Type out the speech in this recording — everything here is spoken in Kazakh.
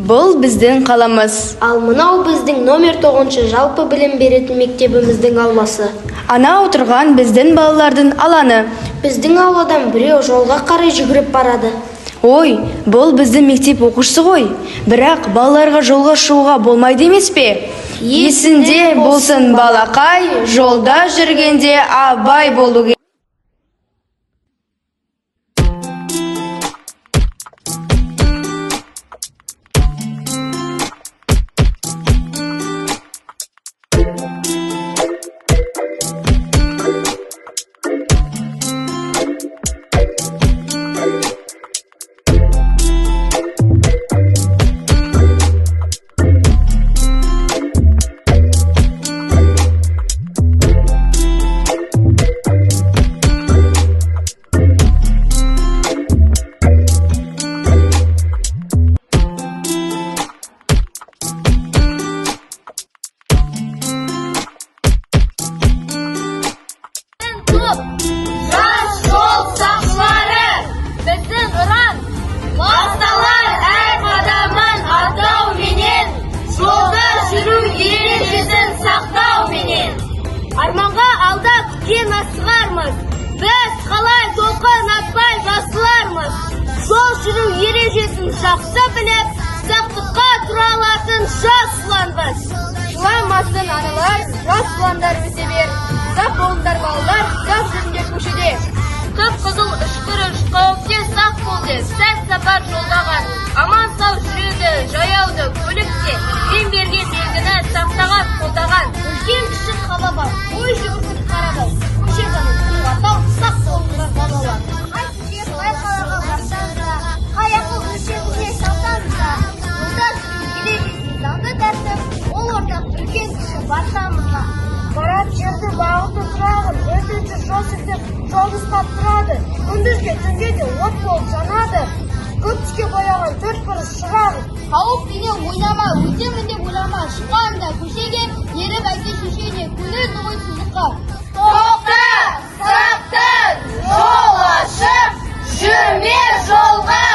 Бұл біздің қаламыз. Ал мынау біздің номер 9 жалпы білім беретін мектебіміздің ауласы. Ана отырған біздің балалардың алаңы. Біздің ауладан біреу жолға қарай жүгіріп барады. Ой, бұл біздің мектеп оқушысы ғой. Бірақ балаларға жолға шығуға болмайды емес пе? Есінде болсын балақай, жолда жүргенде абай болу керек. Жас жол сақшылары, біздің ұран, басталар әр қадамын атау менен, жолда жүру ережесін сақтау менен. Арманға алда күткен асығармыз, біз қалай толқын атпай басылармыз. Жол жүру ережесін жақсы біліп, сақтыққа тұра алатын жас ұланбыз. Жыламасын аналар, жас ұландар өсе бер. Сақ болыңдар балалар, сақ жүріңдер көшеде. Қып-қызыл үшкіріш, қауіпте сақ болды, сәт сапар жолдаған. Аман сау жүреді, жаяуды, көлікте, мен берген белгіні сақтаған, қолдаған. Үлкен кіші қала бар, ой жүгірсін қарабал. Көше жанын күн атау, сақ болыңдар балалар. Қай күшер, қай қалаға барсаңызда, қай ақыл өлшеміне салсаңызда, жолда жүру ережесін заңды тәртіп, ол ортақ үлкен кіші барсамызға. Барат жерді бағыты тұрағын, өтінші жол сілтеп, жол ұстап тұрады. Күндізге түнге де от болып жанады. Көк түске бояған 4 бұрыш шырағын. Қауіп менен ойнама, өтемін деп ойлама, шыққанда көшеге, еріп әке шешене, көнеді ғой сызыққа. Тоқта, сақтан, жол ашып, жүрме жолға.